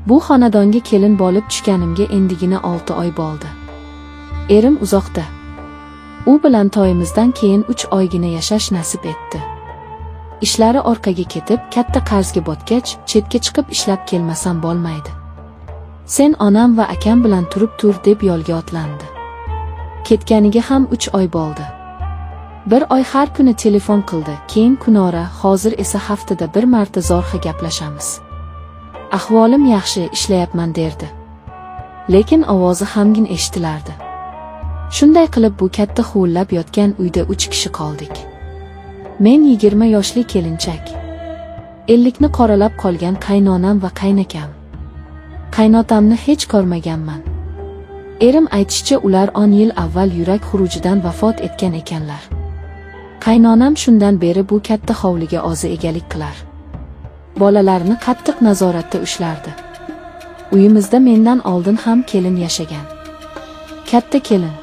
Bu xonadonga kelin bo'lib tushganimga endigina 6 oy bo'ldi. Erim uzoqda. U bilan to'yimizdan keyin 3 oygina yashash nasib etdi. Ishlari orqaga ketib, katta qarzga botgach, chetga chiqib ishlab kelmasam bo'lmaydi. Sen onam va akam bilan turib tur deb yo'lga otlandi. Ketganiga ham 3 oy bo'ldi. Bir oy har kuni telefon qildi, keyin kunora, hozir esa haftada bir marta zo'rg'a gaplashamiz. Ahvolim yaxshi, ishlayapman derdi. Lekin ovozi hamgin eshitilardi. Shunday qilib bu katta huvillab yotgan uyda 3 kishi qoldik. Men 20 yoshli kelinchak. 50 ni qoralab qolgan qaynonam va qaynakam. Qaynotamni hech ko'rmaganman. Erim aytishicha, ular 10 yil avval yurak xurujidan vafot etgan ekanlar. Qaynonam shundan beri bu katta hovliga o'zi egalik qilar. Bolalarni qattiq nazoratda ushlardi. Uyimizda mendan oldin ham kelin yashagan. Katta kelin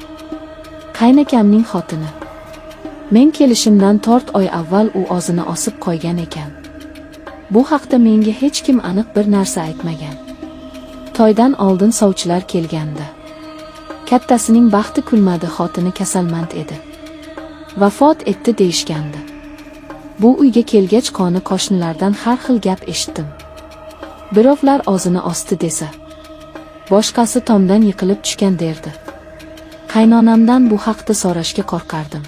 qaynakamning xotini. Men kelishimdan 4 oy avval u o'zini osib qo'ygan ekan. Bu haqda menga hech kim aniq bir narsa aytmagan. To'ydan oldin sovchilar kelgandi. Kattasining baxti kulmadi, xotini kasalmand edi. Vafot etdi deyishgandi. Bu uyga kelgach qoni qo'shnilardan har xil gap eshitdim. Birovlar o'zini osdi desa, boshqasi tomdan yiqilib tushgan derdi. Qaynonamdan bu haqda so'rashga qo'rqardim.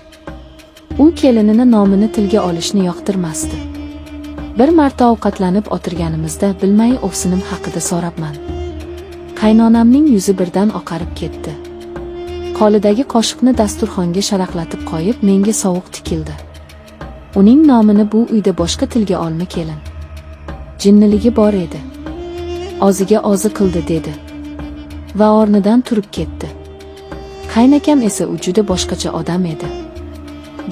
U kelinini nomini tilga olishni yoqtirmasdi. Bir marta ovqatlanib o'tirganimizda bilmay o'ksinim haqida so'rabman. Qaynonamning yuzi birdan oqarib ketdi. Qo'lidagi qoshiqni dasturxonga sharaqlatib qo'yib, menga sovuq tikildi. Uning nomini bu uyda boshqa tilga olma kelin. Jinniligi bor edi. O'ziga o'zi qildi dedi. Va o'rnidan turib ketdi. Qaynakam esa u juda boshqacha odam edi.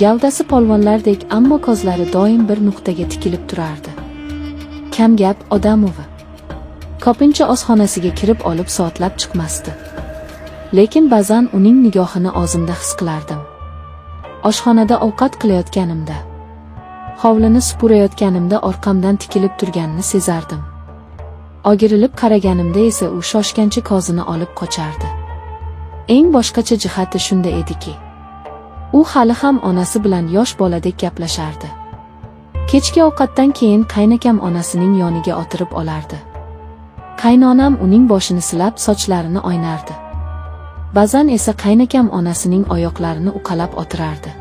Gavdasi polvonlardek, ammo ko'zlari doim bir nuqtaga tikilib turardi. Kam gap odamovi. Ko'pincha oshxonasiga kirib olib soatlab chiqmasdi. Lekin ba'zan uning nigohini o'zimda his qilardim. Oshxonada ovqat qilayotganimda, hovlini supurayotganimda orqamdan tikilib turganini sezardim. O'girilib qaraganimda esa u shoshgancha ko'zini olib qochardi. Eng boshqacha jihati shunda ediki, u hali ham onasi bilan yosh boladek gaplashardi. Kechki ovqatdan keyin qaynakam onasining yoniga o'tirib olardi. Qaynonam uning boshini silab, sochlarini o'ynardi. Ba'zan esa qaynakam onasining oyoqlarini uqalab o'tirardi.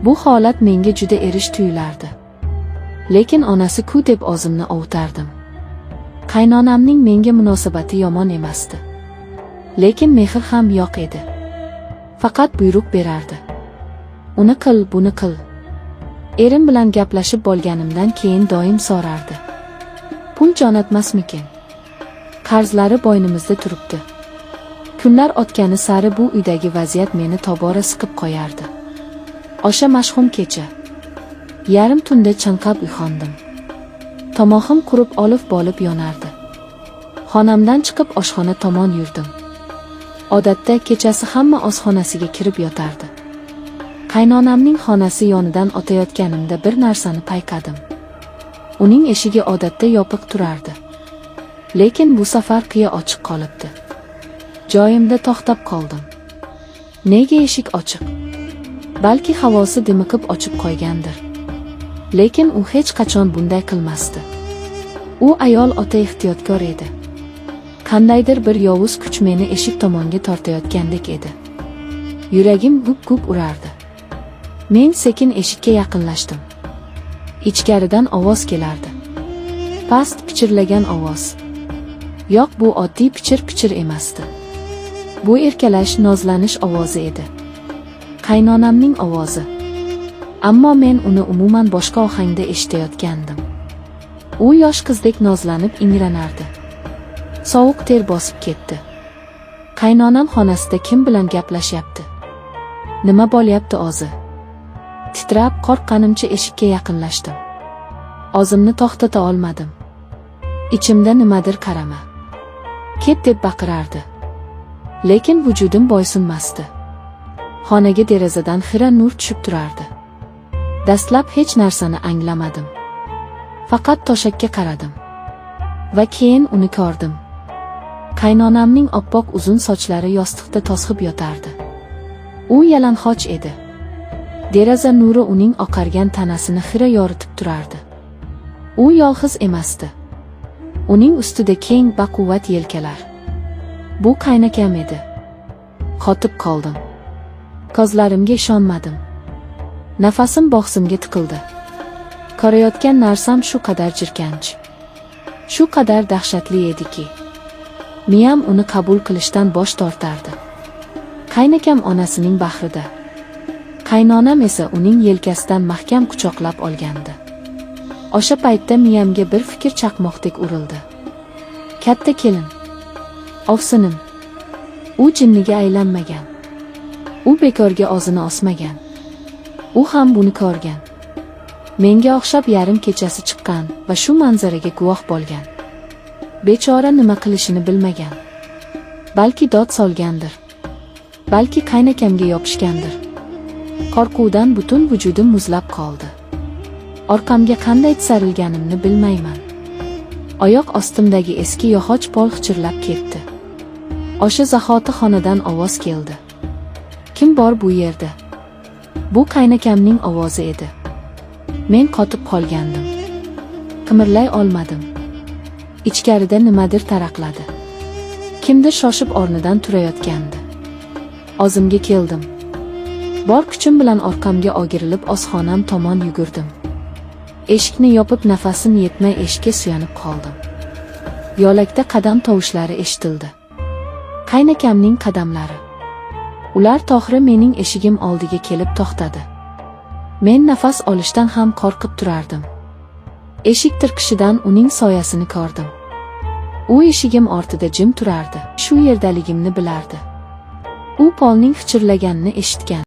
Bu holat menga juda erish tuyulardi. Lekin onasi-ku deb o'zimni ovutardim. Qaynonamning menga munosabati yomon emasdi. Lekin mehr ham yo'q edi. Faqat buyruq berardi. Uni qil, buni qil. Erim bilan gaplashib bo'lganimdan keyin doim so'rardi. Pul jo'natmasmikin? Qarzlari bo'ynimizda turibdi. Kunlar o'tgani sari bu uydagi vaziyat meni tobora siqib qo'yardi. O'sha mashhum kecha. Yarim tunda chanqab uyg'ondim. Tomog'im qurib olib bo'lib yonardi. Xonamdan chiqib oshxona tomon yurdim. Odatda kechasi hamma oshxonasiga kirib yotardi. Qaynonamning xonasi yonidan o'tayotganimda bir narsani payqadim. Uning eshigi odatda yopiq turardi. Lekin bu safar qiya ochiq qolibdi. Joyimda to'xtab qoldim. Nega eshik ochiq? Balki havosi dimiqib ochib qo'ygandir. Lekin u hech qachon bunday qilmasdi. U ayol o'ta ehtiyotkor edi. Qandaydir bir yovuz kuch meni eshik tomonga tortayotgandek edi. Yuragim gup-gup urardi. Men sekin eshikka yaqinlashdim. Ichkaridan ovoz kelardi. Past pichirlagan ovoz. Yo'q, bu oddiy pichir-pichir emasdi. Bu erkalash, nozlanish ovozi edi. Qaynonamning ovozi. Ammo men uni umuman boshqa ohangda eshitayotgandim. U yosh qizdek nozlanib ingranardi. Sovuq ter bosib ketdi. Qaynonam xonasida kim bilan gaplashyapti? Nima bo'lyapti o'zi? Titrab, qo'rqqanimcha eshikka yaqinlashdim. O'zimni to'xtata olmadim. Ichimda nimadir qarama. Ket deb baqirardi. Lekin vujudim bo'ysunmasdi. Xonaga derazadan xira nur tushib turardi. Dastlab hech narsani anglamadim. Faqat to'shakka qaradim. Va keyin uni ko'rdim. Qaynonamning oppoq uzun sochlari yostiqda to'zg'ib yotardi. U yalang'och edi. Deraza nuri uning oqargan tanasini xira yoritib turardi. U yolg'iz emasdi. Uning ustida keng baquvvat yelkalar. Bu qaynakam edi. Qotib qoldim. Ko'zlarimga ishonmadim. Nafasim bog'zimga tiqildi. Ko'rayotgan narsam shu qadar jirkanch, shu qadar dahshatli ediki, miyam uni qabul qilishdan bosh tortardi. Qaynakam onasining bag'rida, qaynonam esa uning yelkasidan mahkam quchoqlab olgandi. O'sha paytda miyamga bir fikr chaqmoqdek urildi. Katta kelin, ovsinim, u jinniga aylanmagan. U bekorga o'zini osmagan. U ham buni ko'rgan. Menga o'xshab yarim kechasi chiqqan va shu manzaraga guvoh bo'lgan. Bechora nima qilishini bilmagan. Balki dod solgandir. Balki qaynakamga yopishgandir. Qo'rquvdan butun vujudim muzlab qoldi. Orqamga qanday tisarilganimni bilmayman. Oyoq ostimdagi eski yog'och pol xichirlab ketdi. O'sha zahoti xonadan ovoz keldi. Kim bor bu yerda? Bu qaynakamning ovozi edi. Men qotib qolgandim. Qimirlay olmadim. Ichkarida nimadir taraqladi. Kimdir shoshib o'rnidan turayotgandi. O'zimga keldim. Bor kuchim bilan orqamga o'girilib oshxonam tomon yugurdim. Eshikni yopib nafasim yetmay eshikka suyanib qoldim. Yo'lakda qadam tovushlari eshitildi. Qaynakamning qadamlari. Ular to'g'ri mening eshigim oldiga kelib to'xtadi. Men nafas olishdan ham qo'rqib turardim. Eshik tirqishidan uning soyasini ko'rdim. U eshigim ortida jim turardi. Shu yerdaligimni bilardi. U polning xichirlaganini eshitgan.